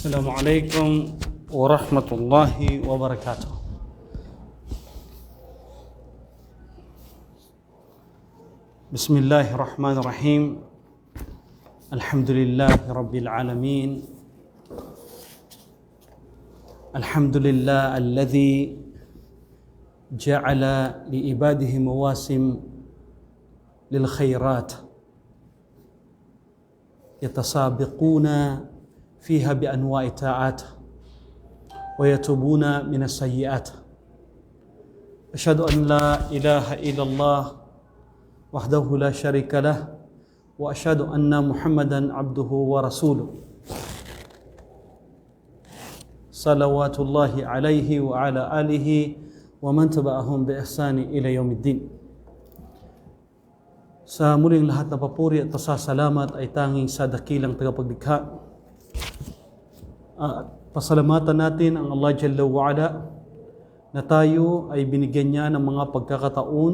السلام عليكم ورحمة الله وبركاته. بسم الله الرحمن الرحيم. الحمد لله رب العالمين. الحمد لله الذي جعل لعباده مواسم للخيرات يتسابقون فيها بأنواع الطاعات ويتوبون من السيئات. أشهد أن لا إله إلا الله وحده لا شريك له وأشهد أن محمدا عبده ورسوله صلوات الله عليه وعلى آله ومن تبعهم بإحسان إلى يوم الدين. Sa muling lahat na papuri at pasasalamat ay tanging sa dakilang tagapaglikha. Pasalamatan natin ang Allah Jalla wa'ala na tayo ay binigyan niya ng mga pagkakataon,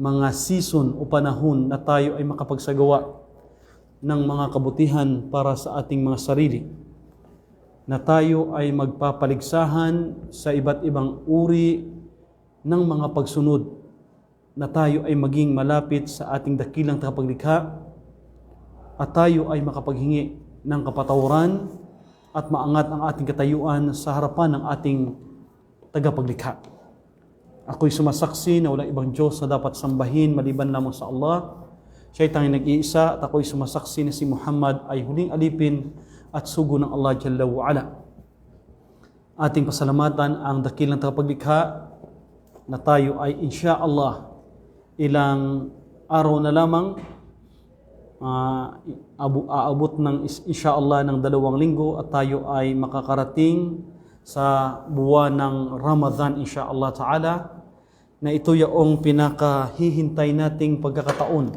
mga season o panahon na tayo ay makapagsagawa ng mga kabutihan para sa ating mga sarili. Na tayo ay magpapaligsahan sa iba't ibang uri ng mga pagsunod. Na tayo ay maging malapit sa ating dakilang tagapaglikha at tayo ay makapaghingi ng kapatawaran at maangat ang ating katayuan sa harapan ng ating tagapaglikha. Ako'y sumasaksi na walang ibang Diyos na dapat sambahin maliban lamang sa Allah. Siya'y tanging nag-iisa at ako'y sumasaksi na si Muhammad ay huling alipin at sugo ng Allah Jalla wa'ala. Ating pasalamatan ang dakilang tagapaglikha na tayo ay insya Allah ilang araw na lamang aabot ng insyaallah ng 2 linggo at tayo ay makakarating sa buwan ng Ramadan insyaallah ta'ala, na ito yung pinakahihintay nating pagkakataon.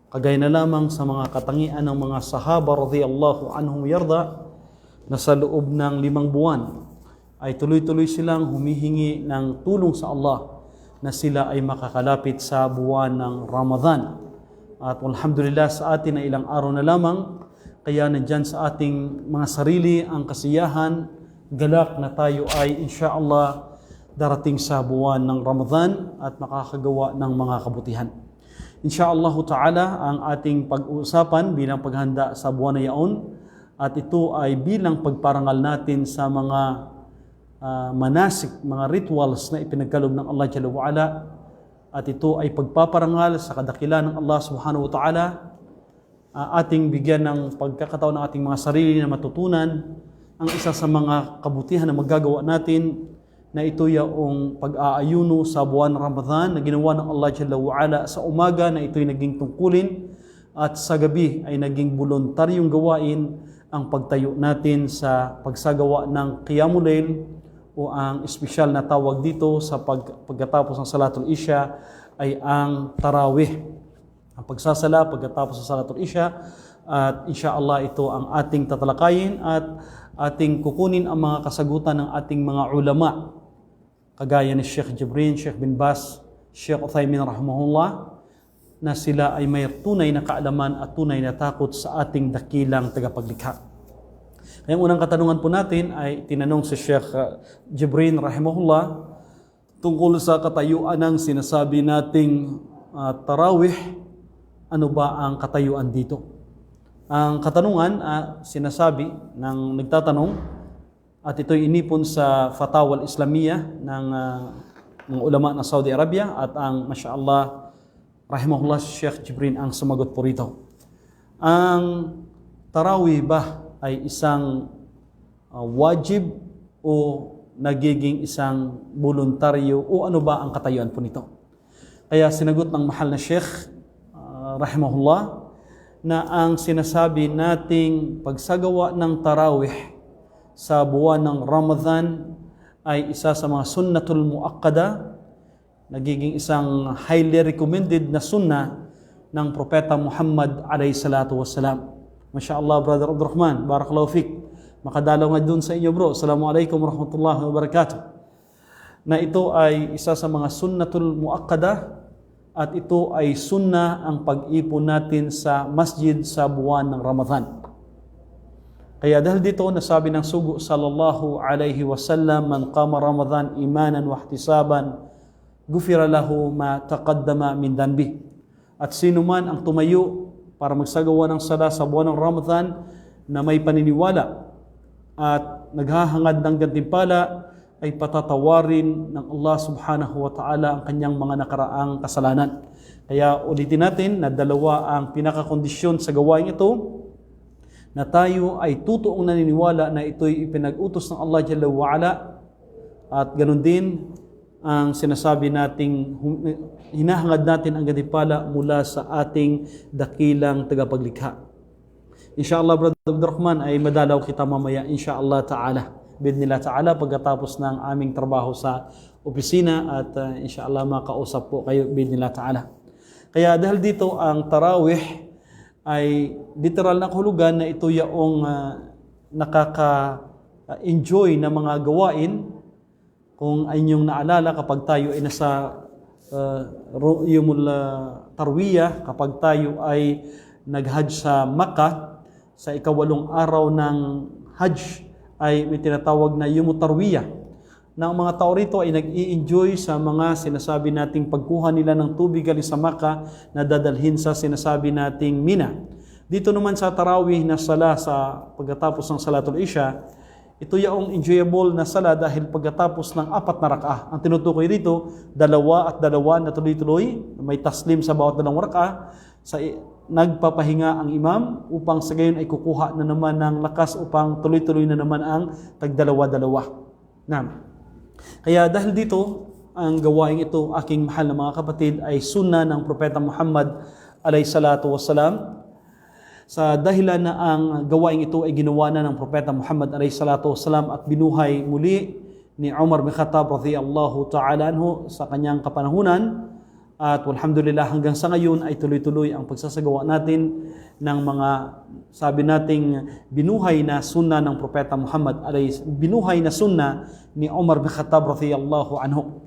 Kagaya na lamang sa mga katangian ng mga sahaba radhiyallahu anhum yarda na sa loob ng 5 buwan ay tuloy-tuloy silang humihingi ng tulong sa Allah na sila ay makakalapit sa buwan ng Ramadan. At alhamdulillah sa atin ay ilang araw na lamang, kaya nandyan sa ating mga sarili ang kasiyahan, galak na tayo ay insyaallah darating sa buwan ng Ramadan at makakagawa ng mga kabutihan. Insyaallah ta'ala ang ating pag-uusapan bilang paghanda sa buwan na yaon, at ito ay bilang pagparangal natin sa mga manasik, mga rituals na ipinagkaloob ng Allah Jalla wa'ala, at ito ay pagpaparangal sa kadakilan ng Allah subhanahu wa ta'ala. Ating bigyan ng pagkakataon ng ating mga sarili na matutunan ang isa sa mga kabutihan na magagawa natin, na ito yung pag-aayuno sa buwan Ramadan na ginawa ng Allah Jalla wa'ala. Sa umaga na ito'y naging tungkulin at sa gabi ay naging voluntaryong gawain ang pagtayo natin sa pagsagawa ng Qiyamul Layl, o ang espesyal na tawag dito sa pagkatapos ng Salatul Isya ay ang Tarawih. Ang pagsasala pagkatapos ng Salatul Isya, at insyaallah ito ang ating tatalakayin at ating kukunin ang mga kasagutan ng ating mga ulama. Kagaya ni Sheikh Jibrin, Sheikh bin Baz, Sheikh Uthaymin rahimahullah, na sila ay may tunay na kaalaman at tunay na takot sa ating dakilang tagapaglikha. Ang unang katanungan po natin ay tinanong si Sheikh Jibrin rahimahullah tungkol sa katayuan ng sinasabi nating tarawih. Ano ba ang katayuan dito? Ang katanungan sinasabi ng nagtatanong, at ito'y inipon sa Fatawa al-Islamiyah ng mga ulama ng Saudi Arabia, at ang masyaallah rahimahullah Sheikh Jibrin ang sumagot po rito. Ang tarawih ba ay isang wajib o nagiging isang voluntaryo, o ano ba ang katayuan po nito? Kaya sinagot ng mahal na Sheikh rahimahullah na ang sinasabi nating pagsagawa ng tarawih sa buwan ng Ramadan ay isa sa mga sunnatul muakkada, nagiging isang highly recommended na sunnah ng Propeta Muhammad alayhi salatu wassalam. MashaAllah, Brother Abdurrahman, barakallahu fik. Makadalaw nga dun sa inyo, bro. Assalamualaikum warahmatullahi wabarakatuh. Na ito ay isa sa mga sunnatul muakkada, at ito ay sunnah ang pag-ipon natin sa masjid sa buwan ng Ramadan. Kaya dahil dito, nasabi ng sugo sallallahu alaihi wasallam, man qama Ramadan imanan wa ihtisaban, gufira lahu ma taqaddama min danbi. At sino man ang tumayo para magsagawa ng sala sa buwan ng Ramadan na may paniniwala at naghahangad ng gantimpala, ay patatawarin ng Allah subhanahu wa ta'ala ang kanyang mga nakaraang kasalanan. Kaya ulitin natin na dalawa ang pinakakondisyon sa gawain ito, na tayo ay tutuong naniniwala na ito'y ipinag-utos ng Allah Jalla wa'ala, at ganun din ang sinasabi nating hinahangad natin ang gantimpala mula sa ating dakilang tagapaglikha. Inshallah, Brother Abdurrahman, ay madalaw kita mamaya, inshallah ta'ala. Bidnillah ta'ala, pagkatapos ng aming trabaho sa opisina, at inshallah makausap po kayo bidnillah ta'ala. Kaya dahil dito ang tarawih ay literal na kahulugan na ito yung nakaka-enjoy na mga gawain. Kung inyong naalala, kapag tayo ay nasa Yumul Tarwiyah, kapag tayo ay nag-hajj sa Makkah, sa ikawalong araw ng Hajj, ay may tinatawag na Yumul Tarwiyah, na ang mga tao rito ay nag-i-enjoy sa mga sinasabi nating pagkuha nila ng tubig galing sa Makkah na dadalhin sa sinasabi nating Mina. Dito naman sa tarawih na sala sa pagkatapos ng Salatul Isha, ito yung enjoyable na sala dahil pagkatapos ng 4 na rak'ah. Ang tinutukoy rito, 2 at 2 na tuloy-tuloy, may taslim sa bawat 2 rak'ah, nagpapahinga ang imam upang sa gayon ay kukuha na naman ng lakas upang tuloy-tuloy na naman ang tagdalawa-dalawa. Kaya dahil dito, ang gawain ito, aking mahal na mga kapatid, ay sunna ng Propeta Muhammad alayhi salatu wassalam. Sa dahilan na ang gawain ito ay ginawa na ng Propeta Muhammad alayhi salatu wassalam at binuhay muli ni Umar bin Khattab radhiyallahu ta'ala anhu sa kanyang kapanahunan. At alhamdulillah, hanggang sa ngayon ay tuloy-tuloy ang pagsasagawa natin ng mga sabi nating binuhay na sunna ng Propeta Muhammad binuhay na sunna ni Umar bin Khattab radhiyallahu anhu.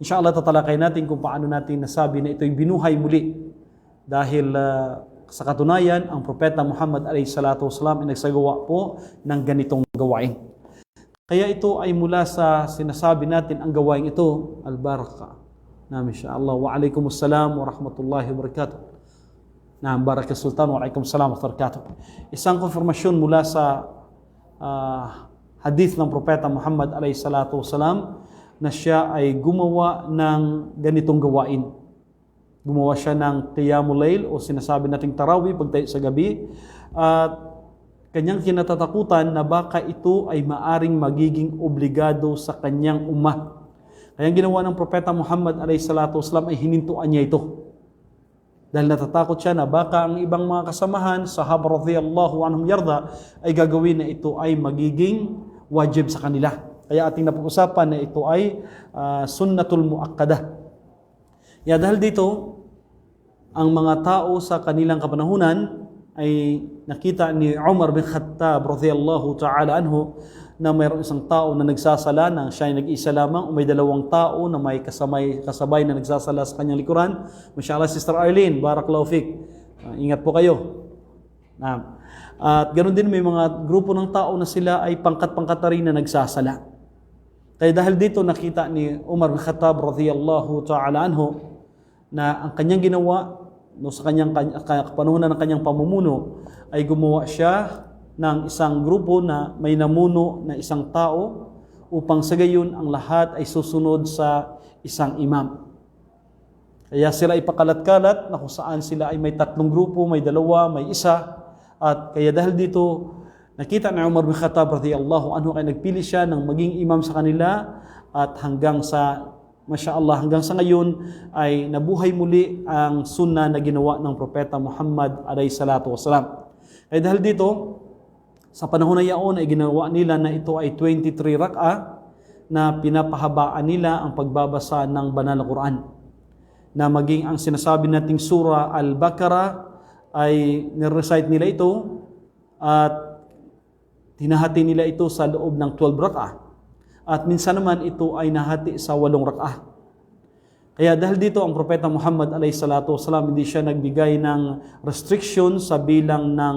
Inshallah, tatalakay natin kung paano natin nasabi na ito'y binuhay muli. Dahil sa katunayan, ang Propeta Muhammad alayhi salatu wasalam ay nagsagawa po ng ganitong gawain. Kaya ito ay mula sa sinasabi natin ang gawain ito, al-barakah. Inshallah. Wa alaikumussalam wa rahmatullahi wa barakatuh. Barakah Sultan, wa alaikumussalam wa barakatuh. Isang konfirmasyon mula sa hadith ng Propeta Muhammad alayhi salatu wasalam na siya ay gumawa ng ganitong gawain. Gumawa siya ng Qiyamul Layl o sinasabi nating tarawih pagtayo sa gabi, at kanyang kinatatakutan na baka ito ay maaring magiging obligado sa kanyang ummah. Kaya ginawa ng Propeta Muhammad alayhi salatu wasalam ay hinintuan niya ito. Dahil natatakot siya na baka ang ibang mga kasamahan, sahaba radhiyallahu anhum yarda, ay gagawin na ito ay magiging wajib sa kanila. Kaya ating napag-usapan na ito ay sunnatul muakkadah. Dahil dito, ang mga tao sa kanilang kapanahunan ay nakita ni Umar bin Khattab radhiyallahu ta'ala anhu na mayroon isang tao na nagsasala, na siya ay nag-isa lamang, o may 2 tao na may kasabay na nagsasala sa kanyang likuran. Mashallah, Sister Arlene, barakallahu fik. Ingat po kayo. At ganoon din may mga grupo ng tao na sila ay pangkat-pangkat na rin na nagsasala. Kaya dahil dito nakita ni Umar bin Khattab radhiyallahu ta'ala anhu na ang kanyang ginawa sa kanyang kapanuhunan ng kanyang pamumuno ay gumawa siya ng isang grupo na may namuno na isang tao upang sa gayon ang lahat ay susunod sa isang imam. Kaya sila ay pakalat-kalat na kung saan sila ay may 3 grupo, may 2, may 1. At kaya dahil dito, nakita ni Umar bin Khattab radhiyallahu anhu ay nagpili siya ng maging imam sa kanila, at hanggang sa Masya-Allah, hanggang sa ngayon ay nabuhay muli ang sunnah na ginawa ng Propeta Muhammad alayhi salatu wasalam. Kaya dahil dito, sa panahon na yaon ay ginawa nila na ito ay 23 rak'ah na pinapahabaan nila ang pagbabasa ng banal na Quran. Na maging ang sinasabi nating surah Al-Baqarah ay nirecite nila ito at hinahati nila ito sa loob ng 12 rak'ah. At minsan naman ito ay nahati sa 8 rak'ah. Kaya dahil dito ang Propeta Muhammad alayhi salatu wasalam, hindi siya nagbigay ng restriction sa bilang ng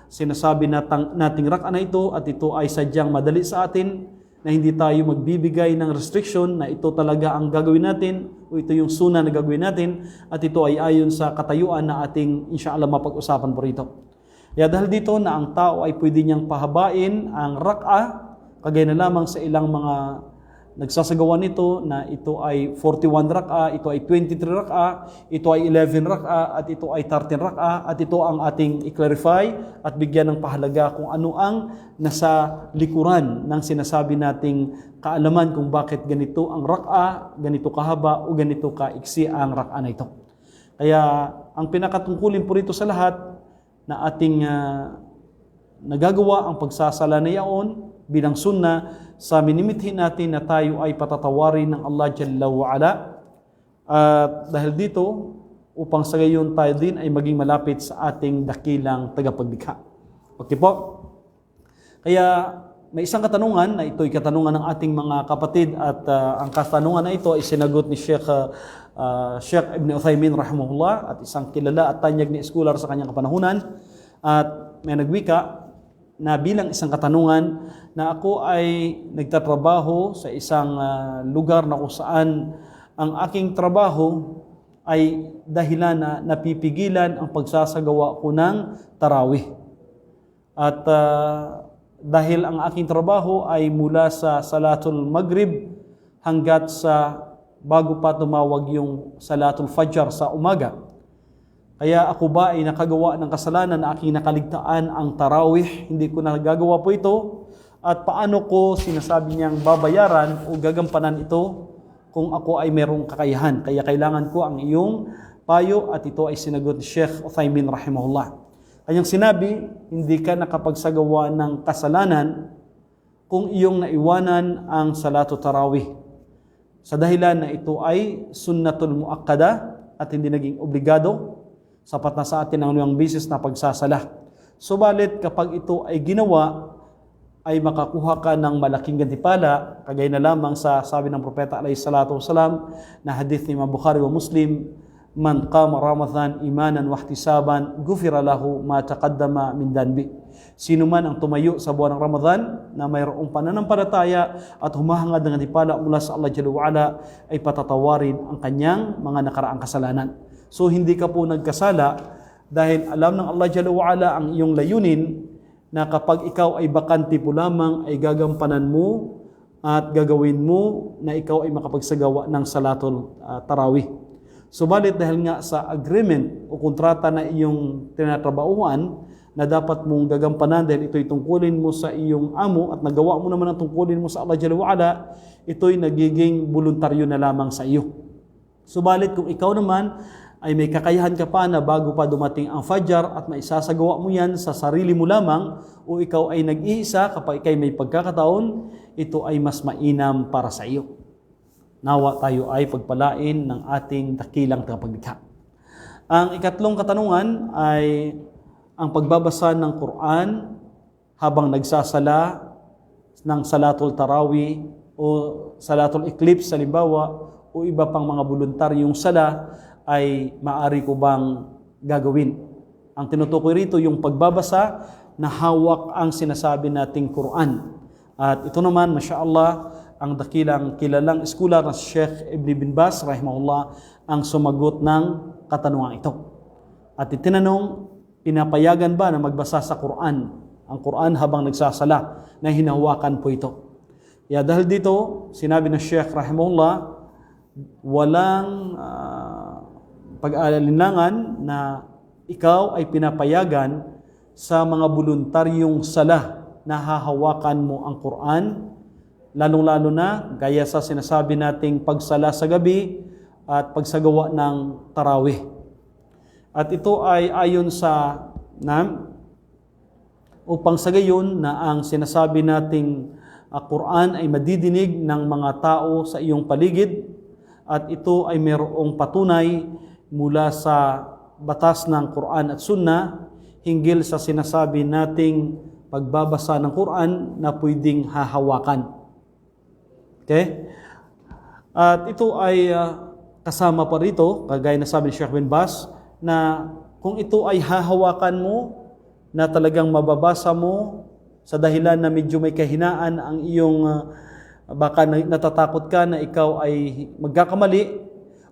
sinasabi nating rak'a na ito at ito ay sadyang madali sa atin na hindi tayo magbibigay ng restriction na ito talaga ang gagawin natin o ito yung sunnah na gagawin natin at ito ay ayon sa katayuan na ating inshallah mapag-usapan po rito. Kaya dahil dito na ang tao ay pwede niyang pahabain ang rak'a, kagaya na lamang sa ilang mga nagsasagawa nito na ito ay 41 rak'a, ito ay 23 rak'a, ito ay 11 rak'a, at ito ay 13 rak'a, at ito ang ating i-clarify at bigyan ng pahalaga kung ano ang nasa likuran ng sinasabi nating kaalaman kung bakit ganito ang rak'a, ganito kahaba o ganito kaiksi ang rak'a na ito. Kaya ang pinakatungkulin po rito sa lahat na ating nagagawa ang pagsasala na yaon bilang sunnah sa minimithi natin na tayo ay patatawarin ng Allah Jalla wa'ala. At dahil dito, upang sa gayon tayo din ay maging malapit sa ating dakilang tagapaglikha. Okay po? Kaya may isang katanungan na ito'y katanungan ng ating mga kapatid at ang katanungan na ito ay sinagot ni Sheikh Ibn Uthaymin rahimahullah at isang kilala at tanyag ni scholar sa kanyang kapanahunan. At may nagwika na bilang isang katanungan na ako ay nagtatrabaho sa isang lugar na kung saan ang aking trabaho ay dahilan na napipigilan ang pagsasagawa ko ng tarawih. At dahil ang aking trabaho ay mula sa Salatul Maghrib hanggat sa bago pa tumawag yung Salatul Fajr sa umaga. Kaya ako ba ay nakagawa ng kasalanan na aking nakaligtaan ang tarawih? Hindi ko nagagawa po ito. At paano ko sinasabi niyang babayaran o gagampanan ito kung ako ay merong kakayahan? Kaya kailangan ko ang iyong payo at ito ay sinagot ni Sheikh Uthaymin rahimahullah. Kanyang sinabi, hindi ka nakapagsagawa ng kasalanan kung iyong naiwanan ang salatu tarawih. Sa dahilan na ito ay sunnatul muakkada at hindi naging obligado, sapat na sa atin ang anumang bisis na pagsasala. Subalit kapag ito ay ginawa, ay makakuha ka ng malaking gantimpala, kagaya na lamang sa sabi ng Propeta alayhi salatu wasalam na hadith ni Imam Bukhari wa Muslim, man qama Ramadan imanan wa ihtisaban ghufira lahu ma taqaddama min dhanbi. Sino man ang tumayo sa buwan ng Ramadan na mayroong pananampalataya at humahangad ng gantimpala mula sa Allah Jalla wa Ala, ay patatawarin ang kanyang mga nakaraang kasalanan. So hindi ka po nagkasala dahil alam ng Allah Jalla wa Ala ang iyong layunin na kapag ikaw ay bakante po lamang ay gagampanan mo at gagawin mo na ikaw ay makapagsagawa ng salatul tarawih. Subalit dahil nga sa agreement o kontrata na iyong tinatrabahuan na dapat mong gagampanan dahil ito'y tungkulin mo sa iyong amo at nagawa mo naman ang tungkulin mo sa Allah Jalla wa Ala, ito'y nagiging voluntaryo na lamang sa iyo. Subalit kung ikaw naman ay may kakayahan ka pa na bago pa dumating ang Fajr at maisasagawa mo yan sa sarili mo lamang o ikaw ay nag-iisa kapag ikay may pagkakataon, ito ay mas mainam para sa iyo. Nawa tayo ay pagpalain ng ating dakilang tagapaglikha. Ang ikatlong katanungan ay ang pagbabasa ng Quran habang nagsasala ng Salatul Tarawih o Salatul Eclipse halimbawa o iba pang mga voluntaryong sala ay maaari ko bang gagawin? Ang tinutukoy rito yung pagbabasa na hawak ang sinasabi nating Quran. At ito naman, mashallah, ang dakilang kilalang scholar na Sheikh Ibn bin Baz, rahimahullah, ang sumagot ng katanungan ito. At itinanong, pinapayagan ba na magbasa sa Quran? Ang Quran habang nagsasala, na hinahawakan po ito. Kaya dahil dito, sinabi ng Sheikh, rahimahullah, walang pag-aalilangan na ikaw ay pinapayagan sa mga voluntaryong sala na hahawakan mo ang Quran, lalong-lalo na gaya sa sinasabi nating pagsala sa gabi at pagsagawa ng tarawih. At ito ay ayon sa upang sa gayon na ang sinasabi nating Quran ay madidinig ng mga tao sa iyong paligid at ito ay mayroong patunay mula sa batas ng Quran at Sunnah hinggil sa sinasabi nating pagbabasa ng Quran na pwedeng hahawakan. Okay? At ito ay kasama pa rito, kagaya na sabi ni Sheikh bin Baz, na kung ito ay hahawakan mo, na talagang mababasa mo sa dahilan na medyo may kahinaan ang iyong baka natatakot ka na ikaw ay magkakamali,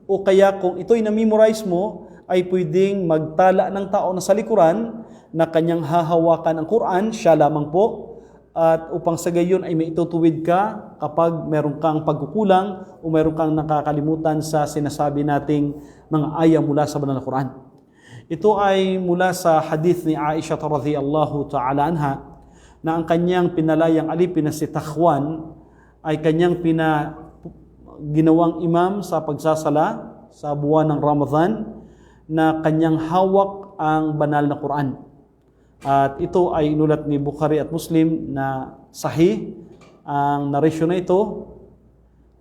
o kaya kung ito'y na-memorize mo, ay pwedeng magtala ng tao na sa likuran na kanyang hahawakan ang Quran, siya lamang po, at upang sa gayon ay may itutuwid ka kapag meron kang pagkukulang o meron kang nakakalimutan sa sinasabi nating mga aya mula sa banal na Quran. Ito ay mula sa hadith ni Aisha radhiyallahu ta'ala anha na ang kanyang pinalayang alipin na si Takhwan ay kanyang ginawang imam sa pagsasala sa buwan ng Ramadan, na kanyang hawak ang banal na Quran. At ito ay inulat ni Bukhari at Muslim na sahih ang narration na ito,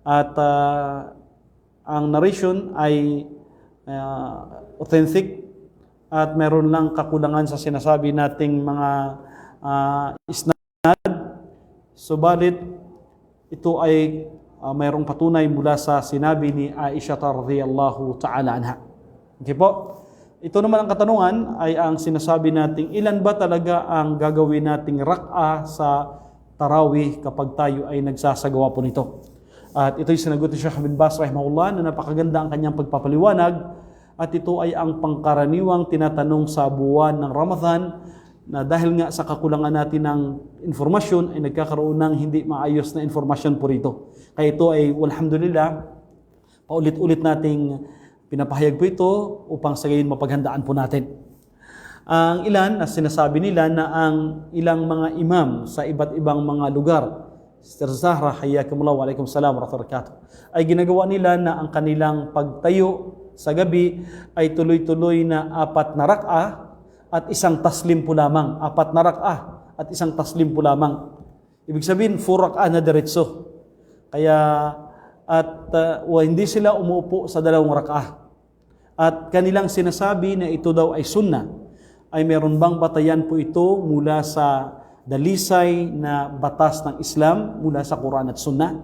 at ang narration ay authentic at meron lang kakulangan sa sinasabi nating mga isnad, subalit ito ay mayroong patunay mula sa sinabi ni Aisha radhiyallahu ta'ala anha. Okay po. Ito naman ang katanungan ay ang sinasabi nating ilan ba talaga ang gagawin nating rak'a sa tarawih kapag tayo ay nagsasagawa po nito. At ito'y sinagot ni Sheikh bin Baz rahimahullah na napakaganda ang kanyang pagpapaliwanag, at ito ay ang pangkaraniwang tinatanong sa buwan ng Ramadan, na dahil nga sa kakulangan natin ng informasyon ay nagkakaroon ng hindi maayos na informasyon po rito. Kaya ito ay alhamdulillah, paulit-ulit nating pinapahayag po ito upang sa gayon mapaghandaan po natin. Ang ilan na sinasabi nila na ang ilang mga imam sa iba't ibang mga lugar, Sister Zahra, hayyakumullah wa alaikum salam wa rahmatullahi wa barakatuh, ay ginagawa nila na ang kanilang pagtayo sa gabi ay tuloy-tuloy na 4 na rak'a at isang taslim po lamang. 4 na rak'a at isang taslim po lamang. Ibig sabihin, 4 rak'a na diretso. Kaya, hindi sila umuupo sa 2 rak'a. At kanilang sinasabi na ito daw ay sunnah. Ay meron bang batayan po ito mula sa dalisay na batas ng Islam, mula sa Quran at Sunnah?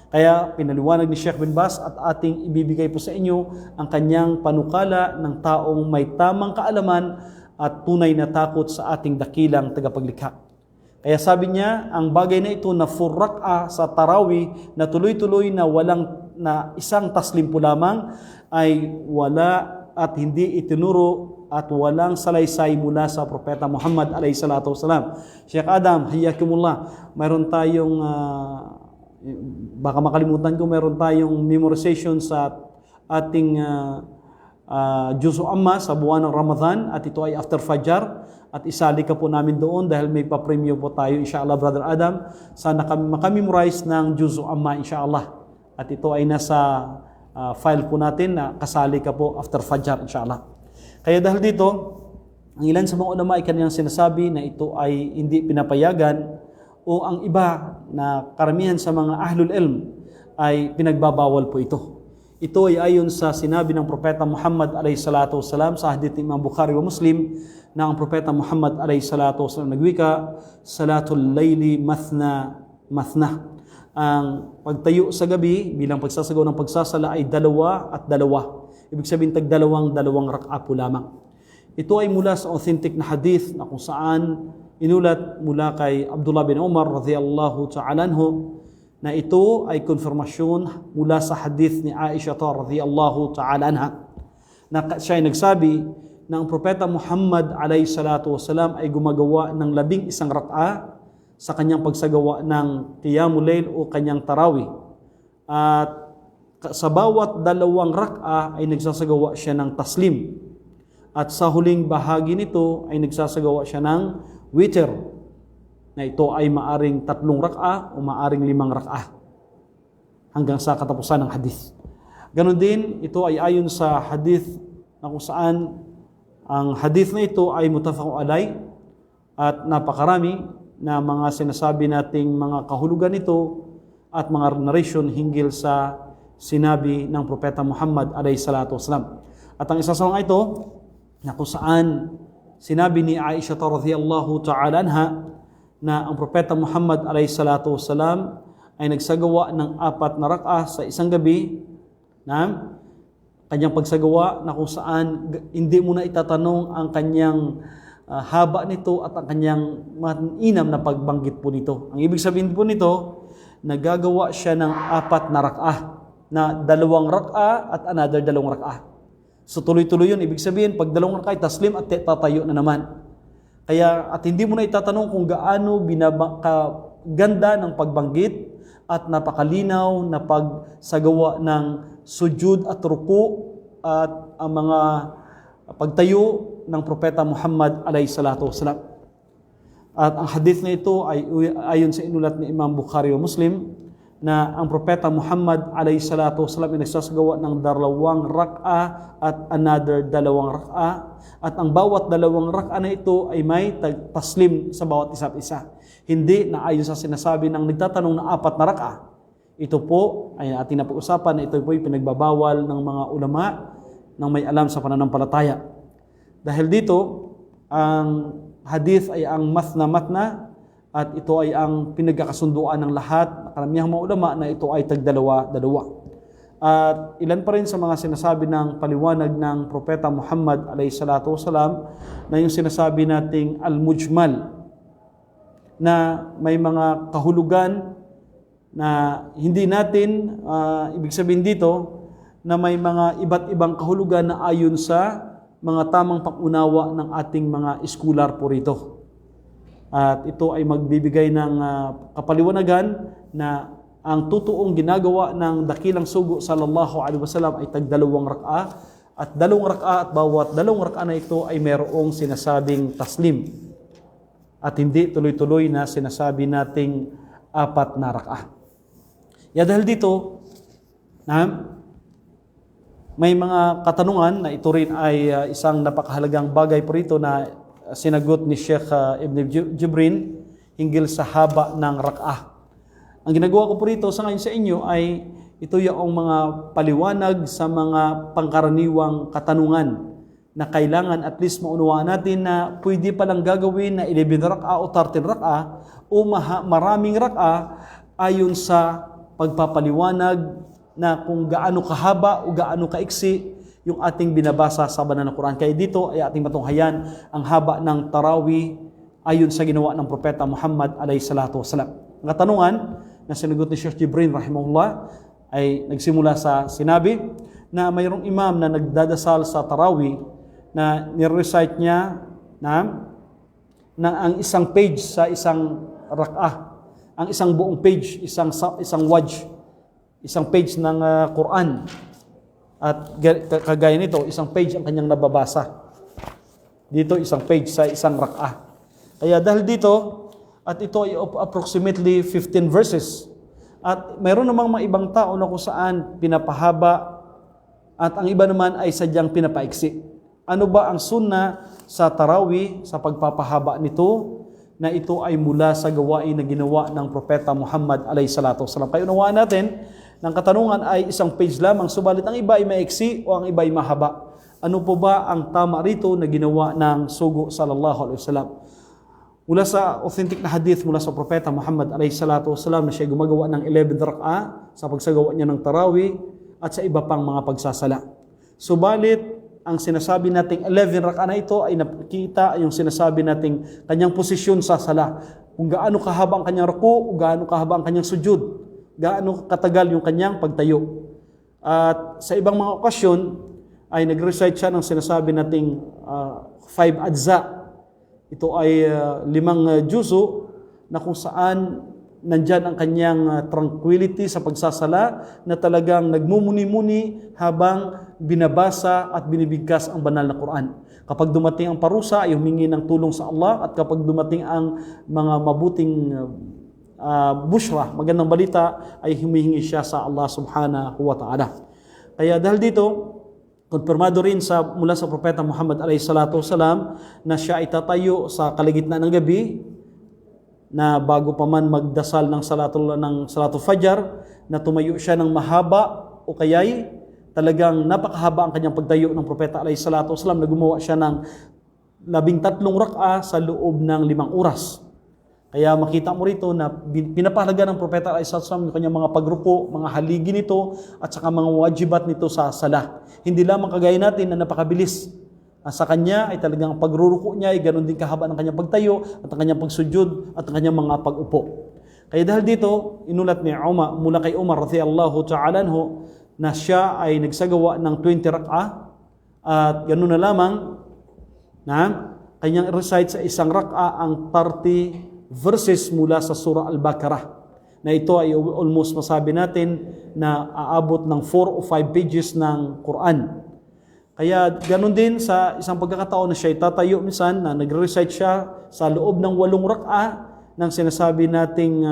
Kaya pinaliwanag ni Sheikh bin Baz at ating ibibigay po sa inyo ang kanyang panukala ng taong may tamang kaalaman at tunay na takot sa ating dakilang tagapaglikha. Kaya sabi niya, ang bagay na ito na 4 rak'a sa tarawih na tuloy-tuloy na walang na isang taslim po lamang ay wala at hindi itinuro at walang salaysay mula sa Propeta Muhammad alayhi salatu wasalam. Sheikh Adam, hayyakumullah, mayroon tayong baka makalimutan ko, meron tayong memorization sa ating Juzu Amma sa buwan ng Ramadan, at ito ay after Fajr, at isali ka po namin doon dahil may pa-premyo po tayo inshallah, Brother Adam. Sana kami makamemorize ng Juzu Amma inshallah, at ito ay nasa file po natin na kasali ka po after Fajr inshallah. Kaya dahil dito, ang ilan sa mga ulama ay kanilang sinasabi na ito ay hindi pinapayagan, o ang iba na karamihan sa mga ahlul ilm ay pinagbabawal po ito. Ito ay ayon sa sinabi ng Propeta Muhammad alayhi salatu wasalam sa hadith ni Imam Bukhari wa Muslim, na ang Propeta Muhammad alayhi salatu wasalam nagwika, salatul layli mathna mathna. Ang pagtayo sa gabi bilang pagsasagaw ng pagsasala ay 2 at 2. Ibig sabihin tag-2 rak'a po lamang. Ito ay mula sa authentic na hadith na kung saan inulat mula kay Abdullah bin Umar radhiyallahu ta'ala anhu na ito ay konfirmasyon mula sa hadith ni Aisha radhiyallahu ta'ala anha, na siya ay nagsabi na ang Propeta Muhammad alayhi salatu wasalam ay gumagawa ng 11 rak'a sa kanyang pagsagawa ng qiyamul layl o kanyang tarawih, at sa bawat 2 rak'a ay nagsasagawa siya ng taslim, at sa huling bahagi nito ay nagsasagawa siya ng witr, na ito ay maaring 3 rak'a o maaring 5 rak'a hanggang sa katapusan ng hadith. Ganon din, ito ay ayon sa hadith na kung saan ang hadith na ito ay mutafaqun alay, at napakarami na mga sinasabi nating mga kahulugan nito at mga narration hinggil sa sinabi ng Propeta Muhammad alayhi salatu wasalam. At ang isa sa mga ito na kung saan sinabi ni Aisha radhiyallahu ta'ala anha na ang Propeta Muhammad alayhi salatu wasalam ay nagsagawa ng 4 na rak'a sa isang gabi, na kanyang pagsagawa na kung saan hindi mo na itatanong ang kanyang haba nito at ang kanyang mainam na pagbanggit po nito. Ang ibig sabihin po nito, nagagawa siya ng 4 na rak'ah, na 2 rak'ah at another 2 rak'ah. So tuloy-tuloy yun. Ibig sabihin, pag 2 rak'ah ay taslim at tatayo na naman. Kaya, at hindi mo na itatanong kung gaano ganda ng pagbanggit at napakalinaw na pagsagawa ng sujud at ruku at ang mga pagtayo ng Propeta Muhammad alayhi salatu wasalam. At ang hadith na ito ay ayon sa inulat ni Imam Bukhari o Muslim na ang Propeta Muhammad alayhi salatu wasalam ay nagsasagawa ng 2 rak'ah at another 2 rak'ah. At ang bawat 2 rak'ah na ito ay may taslim sa bawat isa't isa. Hindi na ayon sa sinasabi ng nagtatanong ng 4 na rak'ah. Ito po ay ating napag-usapan na ito po ay pinagbabawal ng mga ulama ng may alam sa pananampalataya. Dahil dito, ang hadith ay ang matna at ito ay ang pinagkakasunduan ng lahat, karamihang mga ulama na ito ay tagdalawa-dalawa. At ilan pa rin sa mga sinasabi ng paliwanag ng Propeta Muhammad alayhi salatu wasalam na yung sinasabi nating al-mujmal na may mga kahulugan na hindi natin, ibig sabihin dito, na may mga iba't ibang kahulugan na ayon sa mga tamang pangunawa ng ating mga scholar po rito. At ito ay magbibigay ng kapaliwanagan na ang totoong ginagawa ng dakilang sugo sallallahu alaihi wasallam ay tag 2 rak'ah at 2 rak'ah at bawat 2 rak'ah na ito ay mayroong sinasabing taslim at hindi tuloy-tuloy na sinasabi nating 4 na rak'ah. Dahil dito may mga katanungan na ito rin ay isang napakahalagang bagay po rito na sinagot ni Sheikh Ibn Jibrin hinggil sa haba ng rak'ah. Ang ginagawa ko po rito sa ngayon sa inyo ay ito yung mga paliwanag sa mga pangkaraniwang katanungan na kailangan at least maunawaan natin na pwede palang gagawin na 11 rak'ah o 13 rak'ah o maraming rak'ah ayon sa pagpapaliwanag na kung gaano kahaba o gaano kaiksi yung ating binabasa sa banal na Quran. Kaya dito ay ating matunghayan ang haba ng tarawih ayon sa ginawa ng Propeta Muhammad alayhi salatu wasalam. Ang katanungan na sinagot ni Sheikh Jibrin rahimahullah ay nagsimula sa sinabi na mayroong imam na nagdadasal sa tarawih na nirecite niya na ang isang page sa isang rak'ah, ang isang buong page, isang wajh, isang page ng Quran. At kagaya nito, isang page ang kanyang nababasa. Dito, isang page sa isang rak'ah. Kaya dahil dito, at ito ay approximately 15 verses. At mayroon namang mga ibang tao na kung saan pinapahaba at ang iba naman ay sadyang pinapaiksi. Ano ba ang sunna sa tarawih, sa pagpapahaba nito, na ito ay mula sa gawain na ginawa ng Propeta Muhammad alayhi salatu wasalam. Kaya unawaan natin, ng katanungan ay isang page lamang, subalit ang iba ay maiksi o ang iba ay mahaba. Ano po ba ang tama rito na ginawa ng sugo sallallahu alaihi wasallam? Mula sa authentic na hadith mula sa Propeta Muhammad alayhi salatu wasalam na siya gumagawa ng 11 rak'ah sa pagsagawa niya ng tarawih at sa iba pang mga pagsasala. Subalit, ang sinasabi nating 11 rak'ah na ito ay nakikita yung sinasabi nating kanyang posisyon sa sala. Kung gaano kahaba ang kanyang ruku, o gaano kahaba ang kanyang sujud, gaano katagal yung kanyang pagtayo. At sa ibang mga okasyon ay nag-recite siya ng sinasabi nating 5 adza. Ito ay 5 juzu na kung saan nandyan ang kanyang tranquility sa pagsasala na talagang nagmumuni-muni habang binabasa at binibigkas ang banal na Quran. Kapag dumating ang parusa ay humingi ng tulong sa Allah at kapag dumating ang mga mabuting bushra, magandang balita, ay humihingi siya sa Allah subhanahu wa ta'ala. Kaya dahil dito, konfirmado rin mula sa Propeta Muhammad alayhi salatu wasalam na siya ay tatayo sa kalagitnaan ng gabi na bago pa man magdasal ng salatul fajar na tumayo siya ng mahaba o kaya'y talagang napakahaba ang kanyang pagtayo ng Propeta alayhi salatu wasalam na gumawa siya ng 13 rak'ah sa loob ng 5 oras. Kaya makita mo rito na pinapahalaga ng Propeta alayhi salatu wasalam yung kanyang mga pagrupo, mga haligi nito at saka mga wajibat nito sa salah. Hindi lamang kagaya natin na napakabilis. Sa kanya ay talagang ang pagruruko niya ay ganun din kahaba ng kanyang pagtayo at ang kanyang pagsujud at ang kanyang mga pag-upo. Kaya dahil dito, inulat ni Umar, mula kay Umar radhiyallahu ta'ala anhu, na siya ay nagsagawa ng 20 rak'ah at ganun na lamang na kanyang recite sa isang rak'ah ang 30 verses mula sa surah Al-Baqarah, na ito ay almost masabi natin na aabot ng 4 o 5 pages ng Quran. Kaya ganun din sa isang pagkakataon na siya tatayo minsan na nagre-recite siya sa loob ng 8 rak'ah ng sinasabi nating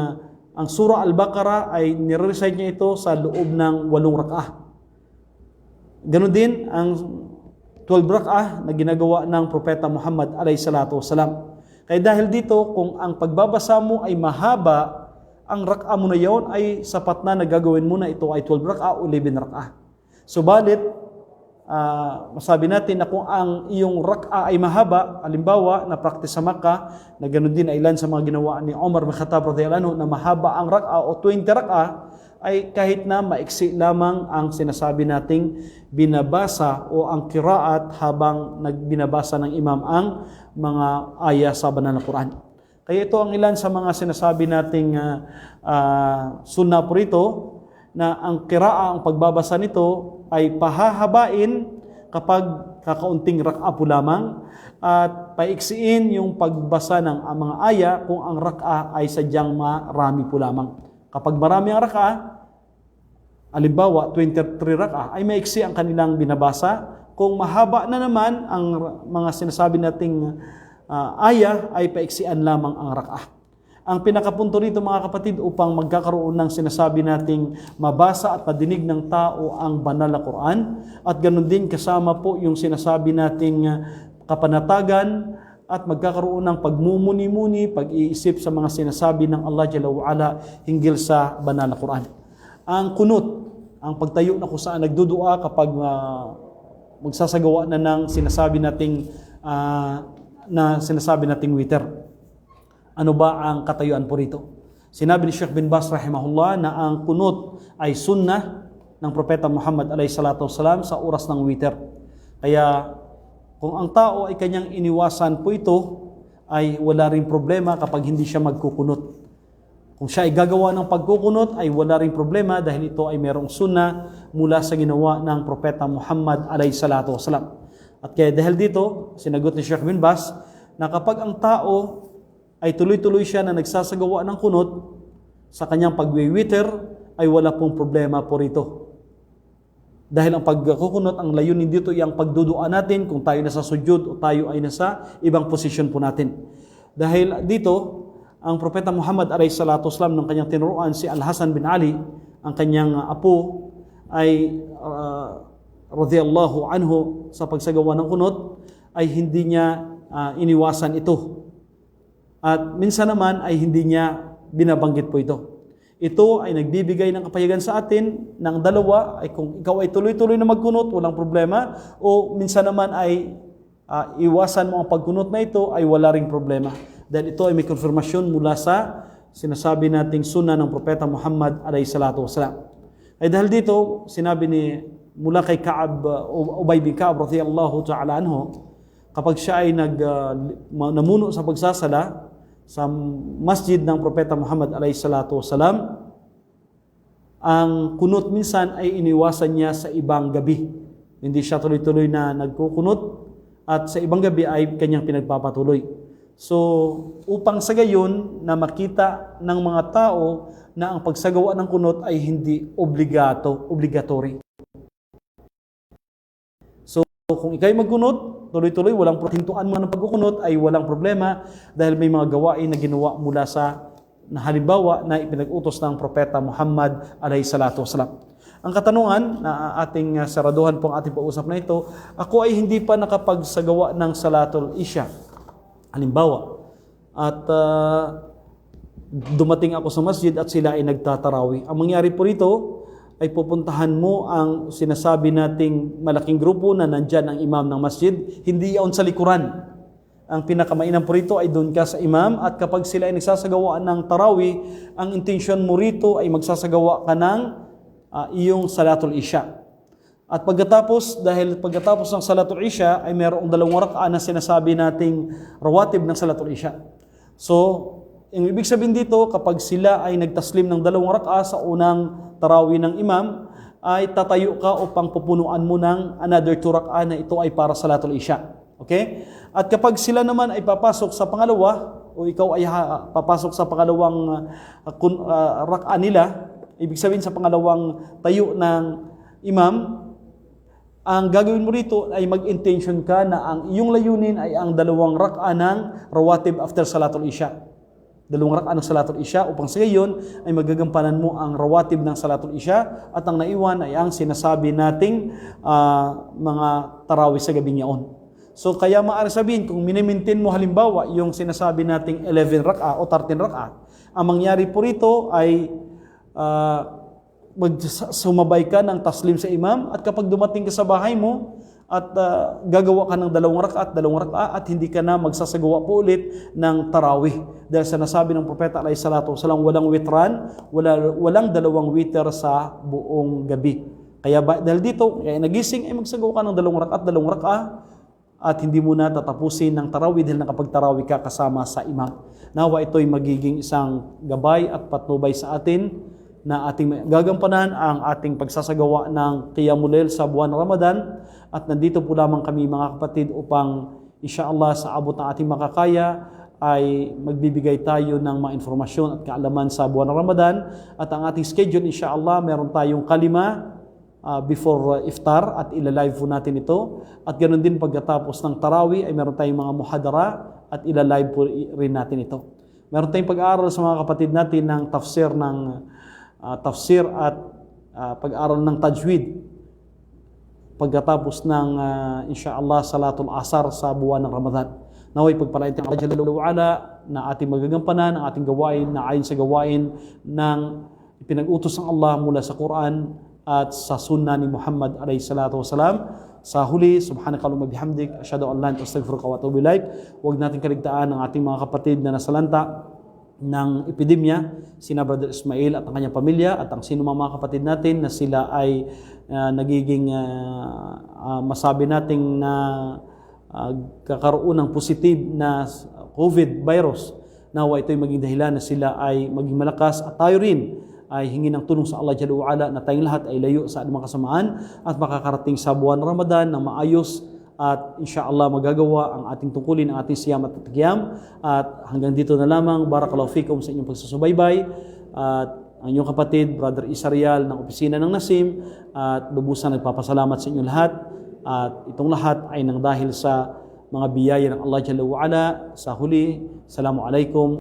ang surah Al-Baqarah ay nire-recite niya ito sa loob ng 8 rak'ah. Ganun din ang 12 rak'ah na ginagawa ng Propeta Muhammad alayhi salatu wasalam. Kaya dahil dito, kung ang pagbabasa mo ay mahaba, ang rak'ah mo na yon ay sapat na nagagawin mo na ito ay 12 rak'ah o 11 rak'ah. Subalit, masabi natin na kung ang iyong rak'ah ay mahaba, halimbawa na practice sa Makkah, na ganoon din ay ilan sa mga ginawa ni Umar bin Khattab radhiyallahu anhu na mahaba ang rak'ah o 20 rak'ah, ay kahit na maiksi lamang ang sinasabi nating binabasa o ang qiraat habang nagbinabasa ng imam ang mga aya sa banal na Quran. Kaya ito ang ilan sa mga sinasabi nating sunnah po rito, na ang qira'a, ang pagbabasa nito ay pahahabain kapag kakaunting rak'ah po lamang at paiksiin yung pagbasa ng mga aya kung ang rak'ah ay sadyang marami po lamang. Kapag marami ang rak'ah, halimbawa 23 rak'ah, ay maiksi ang kanilang binabasa. Kung mahaba na naman ang mga sinasabi nating aya, ay paiksian lamang ang rak'ah. Ang pinakapunto rito mga kapatid, upang magkakaroon ng sinasabi nating mabasa at madinig ng tao ang banal na Quran, at ganun din kasama po yung sinasabi nating kapanatagan at magkakaroon ng pagmumuni-muni, pag-iisip sa mga sinasabi ng Allah Jalla wa'ala hinggil sa banal na Quran. Ang kunut, ang pagtayo na kung saan nagdudua kapag magsasagawa na ng sinasabi nating witr. Ano ba ang katayuan po rito? Sinabi ni Sheikh bin Baz rahimahullah na ang kunut ay sunnah ng Propeta Muhammad alayhi salatu wasalam sa oras ng witr. Kaya kung ang tao ay kanyang iniwasan po ito, ay wala ring problema kapag hindi siya magkukunot. Kung siya ay gagawa ng pagkukunot, ay wala ring problema dahil ito ay merong sunnah mula sa ginawa ng Propeta Muhammad alayhi salatu wasalam. At kaya dahil dito, sinagot ni Sheikh bin Baz na kapag ang tao ay tuloy-tuloy siya na nagsasagawa ng kunot sa kanyang pagwiwiter, ay wala pong problema po rito. Dahil ang pagkukunot, ang layunin dito ay ang pagdudua natin kung tayo nasa sujud o tayo ay nasa ibang posisyon po natin. Dahil dito, ang Propeta Muhammad alayhi salatu wasalam ng kanyang tinuruan si Al-Hasan bin Ali, ang kanyang apo, ay radhiyallahu anhu, sa pagsagawa ng kunot ay hindi niya iniwasan ito. At minsan naman ay hindi niya binabanggit po ito. Ito ay nagbibigay ng kapayagan sa atin ng dalawa, ay kung ikaw ay tuloy-tuloy na magkunot, walang problema, o minsan naman ay iwasan mo ang pagkunot na ito, ay wala ring problema. Dahil ito ay may konfirmasyon mula sa sinasabi nating sunnah ng Propeta Muhammad alayhi salatu wasalam. Ay dahil dito, sinabi ni mula kay Ubay bin Ka'ab radhiyallahu ta'ala anhu, kapag siya ay namuno sa pagsasala sa masjid ng Propeta Muhammad alayhi salatu wasalam, ang kunot minsan ay iniwasan niya sa ibang gabi. Hindi siya tuloy-tuloy na nagkukunot, at sa ibang gabi ay kanyang pinagpapatuloy. So, upang sa gayon na makita ng mga tao na ang pagsagawa ng kunot ay hindi obligatory. So, kung ikay magkunot, tuloy-tuloy, walang hintuan mo ng pagkukunot, ay walang problema dahil may mga gawain na ginawa mula sa halimbawa na ipinag-utos ng Propeta Muhammad alayhi salatu wasalam. Ang katanungan na ating saraduhan po ang ating pag-usap na ito, ako ay hindi pa nakapagsagawa ng Salatul Isya, halimbawa, at dumating ako sa masjid at sila ay nagtatarawi. Ang mangyari po rito ay pupuntahan mo ang sinasabi nating malaking grupo na nandyan ang imam ng masjid, hindi yaon sa likuran. Ang pinakamainam po rito ay doon ka sa imam, at kapag sila ay nagsasagawa ng tarawih, ang intensyon mo rito ay magsasagawa ka ng iyong Salatul Isya. At dahil pagkatapos ng Salatul Isya ay mayroong 2 rak'a na sinasabi nating rawatib ng Salatul Isya. So, ang ibig sabihin dito, kapag sila ay nagtaslim ng 2 rak'a sa unang tarawih ng imam, ay tatayo ka upang pupunuan mo ng another 2 rak'a na ito ay para Salatul Isya. Okay? At kapag sila naman ay papasok sa pangalawa, o ikaw ay papasok sa pangalawang rak'a nila, ibig sabihin sa pangalawang tayo ng imam, ang gagawin mo rito ay mag-intention ka na ang iyong layunin ay ang 2 rak'a ng rawatib after Salatul Isya. 2 rak'a ng Salatul Isya upang sa gayon ay magagampanan mo ang rawatib ng Salatul Isya at ang naiwan ay ang sinasabi nating mga tarawih sa gabing yaon. So kaya maaari sabihin kung minimaintain mo halimbawa yung sinasabi nating 11 rak'a o 13 rak'a, ang mangyari po rito ay sumabay ka ng taslim sa imam at kapag dumating ka sa bahay mo at gagawa ka ng 2 rak'a at hindi ka na magsasagawa po ulit ng tarawih. Dahil sa nasabi ng Propeta alayhi salatu wasalam, walang witran, walang 2 witr sa buong gabi. Kaya dahil dito, nagising ay magsagawa ka ng 2 rak'a at hindi mo na tatapusin ng tarawih dahil nakapag-tarawih ka kasama sa imam. Nawa ito'y magiging isang gabay at patnubay sa atin na ating gagampanan ang ating pagsasagawa ng Qiyamul Lail sa buwan ng Ramadan. At nandito po lamang kami mga kapatid upang insyaAllah sa abot ng ating makakaya ay magbibigay tayo ng mga informasyon at kaalaman sa buwan ng Ramadan. At ang ating schedule insyaAllah, meron tayong kalima before iftar at ilalive po natin ito. At ganoon din pagkatapos ng tarawih ay meron tayong mga muhadara at ilalive po rin natin ito. Meron tayong pag-aaral sa mga kapatid natin ng tafsir at pag-aaral ng tajwid pagkatapos ng insyaAllah Salatul Asar sa buwan ng Ramadan. Naway pagpalain tayo ng Allah Jalla wa Ala na ating magagampanan, ang ating gawain na ayon sa gawain ng pinag-utos ng Allah mula sa Quran at sa sunnah ni Muhammad alayhi salatu wasalam. Sa huli, subhanakallahumma bihamdik, asyhadu an la ilaha illa anta astaghfiruka wa atubu ilaik. Huwag natin kaligtaan ang ating mga kapatid na nasalanta ng epidemya, sina Brother Ismail at ang kanyang pamilya at ang sino mga kapatid natin na sila ay nagiging masabi nating na kakaroon ng positive na COVID virus. Nawa ito'y maging dahilan na sila ay maging malakas at tayo rin ay hingi ng tulong sa Allah Jalla wa Ala na tayong lahat ay layo sa anumang kasamaan at makakarating sa buwan Ramadan ng maayos at insyaAllah magagawa ang ating tungkulin, ang ating siyam at qiyam. At hanggang dito na lamang. Barakallahu fikum sa inyong pagsusubaybay. At ang inyong kapatid, Brother Isarial ng opisina ng Nasim, at lubusan nagpapasalamat sa inyong lahat. At itong lahat ay nang dahil sa mga biyaya ng Allah Jalla wa Ala. Sa huli, Assalamualaikum.